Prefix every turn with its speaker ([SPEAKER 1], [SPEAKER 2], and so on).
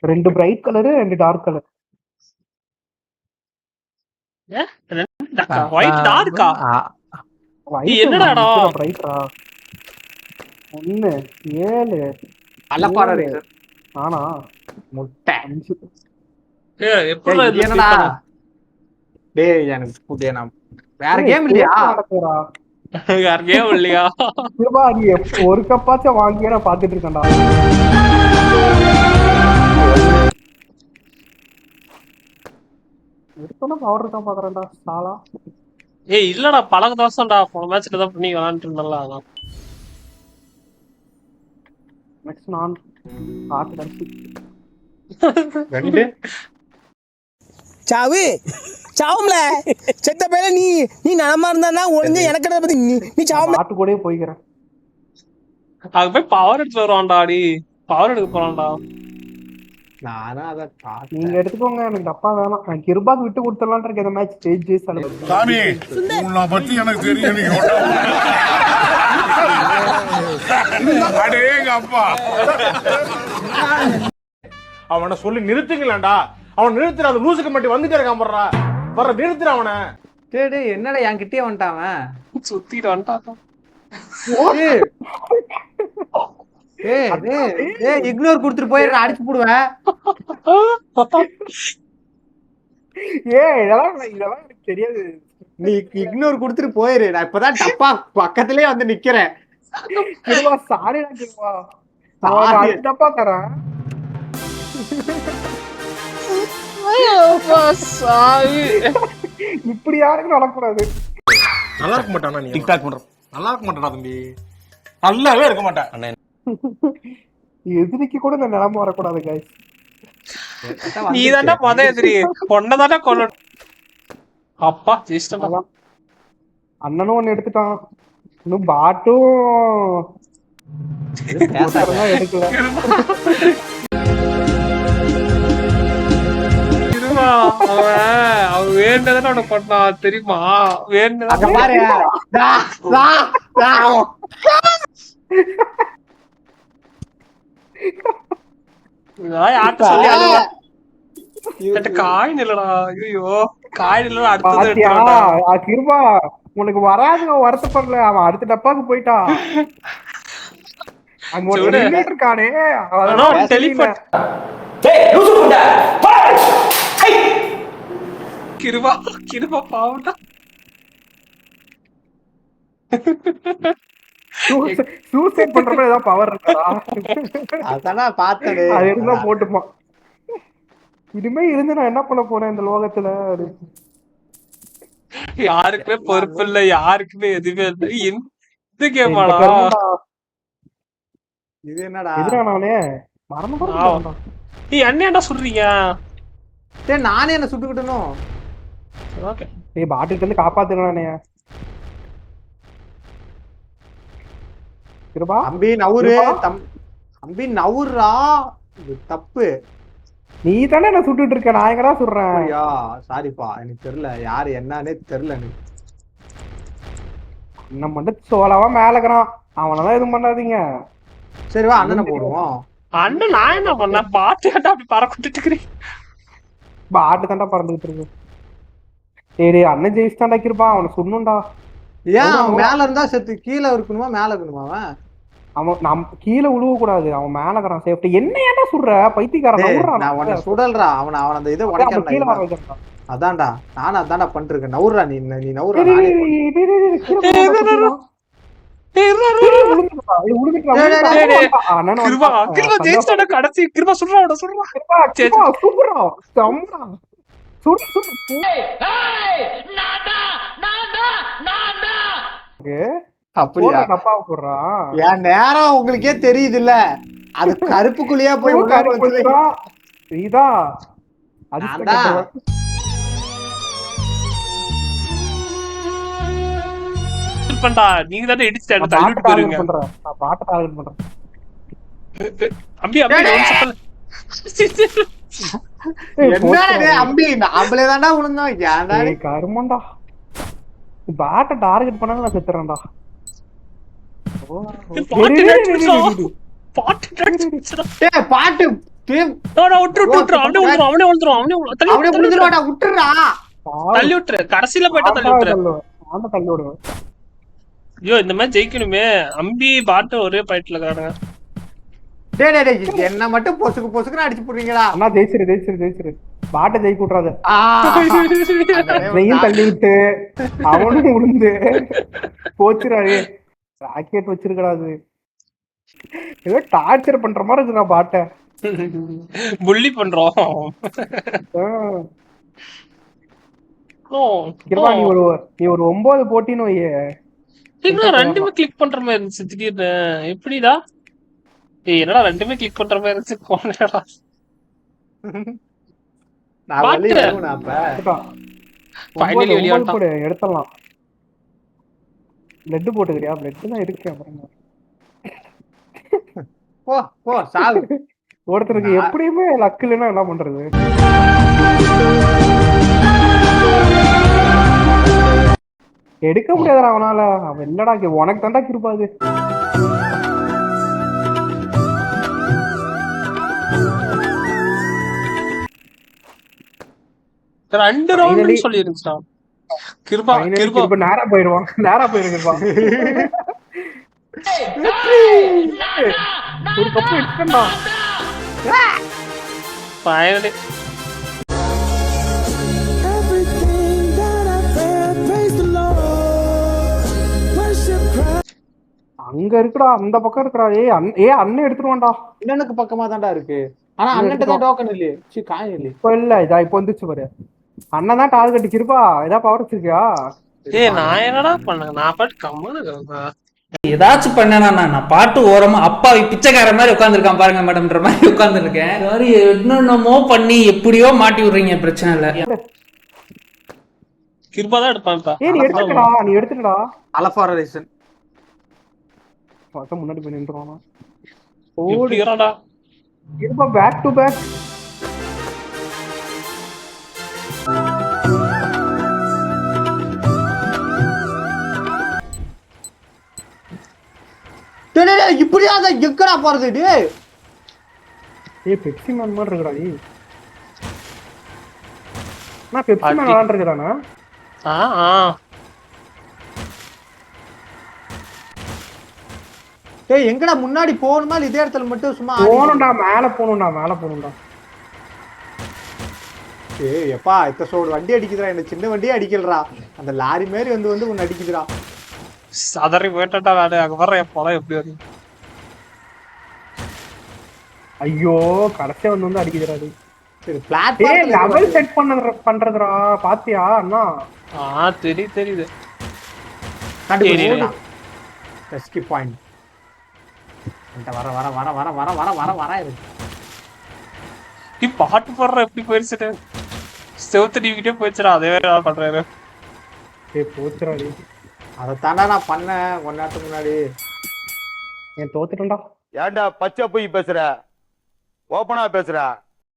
[SPEAKER 1] 2 bright colour 2 dark colour.
[SPEAKER 2] White டார்க்கா? என்னடா
[SPEAKER 1] பிரைட்டா? 1 7
[SPEAKER 3] அல்லப்பாரா ரேசர்
[SPEAKER 1] ஆனா
[SPEAKER 3] முட்டை
[SPEAKER 1] 5.
[SPEAKER 2] எப்படிடா இது
[SPEAKER 3] என்னடா டேய் எனக்கு புடியே நான் வேற கேம் இல்லையா?
[SPEAKER 1] நடக்குறா
[SPEAKER 2] வேற கேம் இல்லையா?
[SPEAKER 1] சிவா நீ ஒரு கப்பாச்சும் வாங்கியே நான் பாத்துட்டு இருக்கேன்டா. எடுத்தோன்னா பவர் தான் பாக்குறேன்டா சாலா.
[SPEAKER 2] ஏய் இல்லடா பழக தோசம்டா. போன மேட்ச்ல தான் பண்ணி விளாண்டுட்டு இருந்தல அதான்.
[SPEAKER 1] நெக்ஸ்ட் நான் ஆட்டு கடைசி
[SPEAKER 3] 2
[SPEAKER 4] சாவு சாவும்ல செத்த பேர நீ நலமா இருந்தா ஒளிஞ்சு எனக்கு பத்தி நீ சாவும்.
[SPEAKER 1] ஆட்டு கூடயே போய்க்கிறேன்.
[SPEAKER 2] அது போய் பவர் எடுத்து வருவான்டா. அடி பவர் எடுக்க போறான்டா.
[SPEAKER 3] நானும் அத
[SPEAKER 1] நீங்க எடுத்துக்கோங்க, எனக்கு டப்பா வேணாம். நான் கிருபாக்கு விட்டு கொடுத்துடலான் இருக்க. இந்த மேட்ச் ஜெயிச்சு
[SPEAKER 5] சாமி உன்னை பத்தி எனக்கு தெரியும். அடேங்க அப்பா அவனை சொல்லி நிறுத்துங்களேன்டா. அவன் நிறுத்துற அந்த லூசுக்கு மட்டும் வந்துட்டே இருக்கான். வர்ற நிறுத்துற அவனை.
[SPEAKER 3] டேய் என்னடா என்கிட்டயே வந்துட்டான் அவன்.
[SPEAKER 2] சுத்திட்டு வந்துட்டான்.
[SPEAKER 3] இக்னோர் கொடுத்துட்டு போயிடுற அடிச்சு போடுவேன்.
[SPEAKER 1] இதெல்லாம் எனக்கு தெரியாது.
[SPEAKER 3] நீ இக்னோர் கொடுத்துட்டு போயிரு. நான் இப்பதான் டப்பா பக்கத்திலே வந்து நிக்கிறேன்.
[SPEAKER 1] கிருபா சாரிடா கிருபா. டப்பா தரேன். இப்படி யாருக்கும் நடக்கூடாது.
[SPEAKER 5] நல்லா இருக்க மாட்டானா? நீ டிக்டாக் பண்ற நல்லா இருக்க மாட்டானா தம்பி? நல்லாவே இருக்க மாட்டேன்.
[SPEAKER 1] எதிரிக்கு கூட இந்த நிலைமை வரக்கூடாது guys.
[SPEAKER 2] நீ தானே மொத எதிரி. பொண்ணதானே கொல்லணும். அப்பா ஜெயிச்சிட்டா.
[SPEAKER 1] அண்ணனும் ஒன்னு எடுத்துட்டான். இன்னும் பாட்டும் எடுக்கல.
[SPEAKER 2] அவன் வேண்டதானே உனக்கு பண்ணான் தெரியுமா?
[SPEAKER 3] பாரு
[SPEAKER 2] காயின் இல்லடா. ஐயோ காயின் இல்லடா. அடுத்தது
[SPEAKER 1] கிருபா உனக்கு வராது வருத்தப்படல. அவன் அடுத்த டப்பாக்கு போயிட்டான். அங்க ஒரு இருக்கானே
[SPEAKER 2] கிருபா கிருபா பாவம்டா.
[SPEAKER 1] சூசைட் பண்ற மாதிரி ஏதாவது பவர் இருக்கா?
[SPEAKER 3] அதான் பார்த்தேன்.
[SPEAKER 1] அது இருந்தா போட்டுமா. இனிமே இருந்து நான் என்ன பண்ண போறேன் இந்த லோகத்துல?
[SPEAKER 2] யாருக்குமே பொறுப்பு இல்ல, யாருக்குமே எதுவுமே இல்லை. இந்த கேமாடா
[SPEAKER 3] இது? என்னடா
[SPEAKER 1] எதிரானவனே மறந்து
[SPEAKER 2] நீ என்னடா சொல்றீங்க?
[SPEAKER 3] நானே என்ன சுட்டுக்கிட்டனும்.
[SPEAKER 1] நீ பாட்டுக்கிட்ட இருந்து காப்பாத்துறானே. கிருபா
[SPEAKER 3] அம்பி நவுரு அம்பி நவுர்ரா. இது தப்பு.
[SPEAKER 1] நீ தானே என்ன சுட்டுட்டு இருக்க. நான் எங்கடா சுடுறேன்?
[SPEAKER 3] சாரிப்பா எனக்கு தெரியல யாரு என்னன்னே தெரியல. எனக்கு
[SPEAKER 1] அண்ணன் மட்டும் சோழவா மேலக்கிறான். அவனதான் எதுவும் பண்ணாதீங்க.
[SPEAKER 3] சரி வா அண்ணனை போடுவோம்.
[SPEAKER 2] அண்ணன் நான் என்ன பண்ண? பாட்டு கேட்டா அப்படி பறக்கிட்டு இருக்கிறேன்.
[SPEAKER 1] பாட்டு தாண்டா பறந்துகிட்டு இருக்கு. சரி அண்ணன் ஜெயிச்சு தாண்டா கிருப்பான். அவனை சுடணும்டா.
[SPEAKER 3] ஏன் அவன் மேல இருந்தா செத்து கீழே இருக்கணுமா மேல இருக்கணுமா?
[SPEAKER 1] அவன் கீழே உழுவ கூடாது. அவன் மேலக்கிறான் சேஃப்டி. என்ன ஏன்டா சுடுற பைத்தியக்காரன்?
[SPEAKER 3] அவனை சுடல்றா. அவன் அந்த இதை உடைக்கிறான். அதான்டா நானும் அதான்டா பண்ணிட்டு இருக்கேன். நவுர்றா நீ நவுர்றா.
[SPEAKER 2] கடைசி கிருபா சொல்றான்.
[SPEAKER 3] அப்படியா? என் நேரம் உங்களுக்கே தெரியுது இல்ல? அது கருப்புக்குள்ளேயே போய்
[SPEAKER 2] நீங்க தானே இடிச்சுட்டாங்க தள்ளிட்டு போறீங்க. அம்பி
[SPEAKER 3] அம்பி நாமளே தாண்டா விழுந்தோம்.
[SPEAKER 1] கருமண்டா பாட்டை டார்கெட் பண்ணா நான் செத்துறேன்டா.
[SPEAKER 3] பாட்டு
[SPEAKER 2] அவனே
[SPEAKER 3] முடிஞ்சிருவாடா விட்டுறா.
[SPEAKER 2] தள்ளி விட்டுரு, கடைசியில போயிட்டா தள்ளி விட்டுரு.
[SPEAKER 1] ஆமா தள்ளி விடுவேன்.
[SPEAKER 2] ஐயோ இந்த மாதிரி ஜெயிக்கணுமே. அம்பி பாட்டு ஒரே பாயிண்ட்ல இருக்கானுங்க.
[SPEAKER 3] டேய் என்ன மட்டும் பொசுக்குன்னு அடிச்சு போடுறீங்களா?
[SPEAKER 1] அண்ணா ஜெயிச்சிரு பாட்டை ஜெயிக்க விட்றாத. நீயும் தள்ளி விட்டு அவனும் விழுந்து போச்சுறாரு. ராக்கெட் வச்சிருக்கடாது. ஏதோ டார்ச்சர் பண்ற மாதிரி இருக்குடா பாட்டை.
[SPEAKER 2] புள்ளி பண்றோம்.
[SPEAKER 1] கிருபா நீ ஒரு 9 போட்டின்னு வையே.
[SPEAKER 2] ரெண்டுமே கிளிக் பண்ற மாதிரி இருந்துச்சு திடீர்னு. எப்படிடா என்னடா ரெண்டுமே கிளிக் பண்ற மாதிரி இருந்துச்சு. போனடா
[SPEAKER 3] நான் வெளிய வருவேன் அப்ப.
[SPEAKER 2] ஃபைனலி வெளிய வந்துட்டான்.
[SPEAKER 1] போடு எடுத்துடலாம். பிளட் போட்டுக்கிறியா? பிளட் தான் இருக்கு. அப்புறம்
[SPEAKER 3] போ சாவு.
[SPEAKER 1] ஒருத்தருக்கு எப்படியுமே லக் இல்லைன்னா என்ன பண்றது? எடுக்க முடியாதுடா அவனால. அவன் இல்லடா உனக்கு தாண்டா கிருப்பாது.
[SPEAKER 2] ரெண்டு ரவுண்ட் சொல்லி இருந்துச்சா? கிருபா
[SPEAKER 1] நேரா போயிடுவான். கிருபா ஒரு கப்பு எடுத்துட்டா.
[SPEAKER 2] ஃபைனலி
[SPEAKER 1] அங்க இருக்குடா, அந்த பக்கம் இருக்குடா. அண்ணன் எடுத்துருவான்டா.
[SPEAKER 3] இன்னனுக்கு பக்கமா தான்டா இருக்கு. ஆனா அண்ணன்ட்ட தான் டோக்கன் இல்லையே. காயின் இல்லையே.
[SPEAKER 1] இப்ப இல்ல, இப்ப வந்துச்சு பாரு. அண்ணன் தான் டார்கெட். கிருபா ஏதாவது பவர் வச்சிருக்கியா?
[SPEAKER 2] நான் என்னடா பண்ணேன்? நான் பாட்டு கம்முன்னு
[SPEAKER 6] ஏதாச்சும் பண்ணேனா? நான் பாட்டு ஓரமா அப்பாவி பிச்சைக்கார மாதிரி உட்காந்துருக்கான் பாருங்க மேடம்ன்ற மாதிரி உட்காந்துருக்கேன். என்னென்னமோ பண்ணி எப்படியோ மாட்டி விடுறீங்க. பிரச்சனை இல்ல.
[SPEAKER 2] கிருபா தான் எடுப்பான்.
[SPEAKER 1] நீ எடுத்துடா.
[SPEAKER 3] அலஃபாரேஷன்
[SPEAKER 1] முன்னாடி போய் நின்றுவானா?
[SPEAKER 2] ஓடிடா.
[SPEAKER 1] Kripa back to back.
[SPEAKER 3] இப்படியாத எக்கடா போறது?
[SPEAKER 1] பெப்சி மேன் மாதிரி இருக்குடா. நான் பெப்சி மேன் விளையாண்டுருக்குறானா?
[SPEAKER 3] எங்கடா முன்னாடி போகணுமா? இதே இடத்துல மட்டும் சும்மா
[SPEAKER 1] போகணும்டா. மேல போகணும்டா.
[SPEAKER 3] எப்பா இத்த சோடு வண்டி அடிக்குதுடா. என்ன சின்ன வண்டியே அடிக்கலடா. அந்த லாரி மாதிரி வந்து உன்னை அடிக்குதுடா.
[SPEAKER 2] சதறி போயிட்டா வேலை. அங்க வர்ற எப்போலாம் எப்படி வரும்?
[SPEAKER 1] ஐயோ கடைசியா வந்து அடிக்குதுடா.
[SPEAKER 3] சரி பிளாட்ஃபார்ம்
[SPEAKER 1] லெவல் செட் பண்றதுடா. பாத்தியா அண்ணா?
[SPEAKER 2] தெரியுது.
[SPEAKER 3] கண்டுபிடிச்சா ரெஸ்கி பாயிண்ட். வர
[SPEAKER 2] நீ பாட்டு போடுற எப்படி போயிடுச்சு? செவத்து டிவிக்கிட்டே போயிடுச்சுடா. அதே வேற பண்றாரு.
[SPEAKER 1] போச்சுடா.
[SPEAKER 3] அதைத்தாண்டா நான் பண்ணேன் 1 நேரத்துக்கு முன்னாடி.
[SPEAKER 1] தோத்துட்டேன்டா.
[SPEAKER 5] ஏன்டா பச்சை போய் பேசுற? ஓப்பனா பேசுற?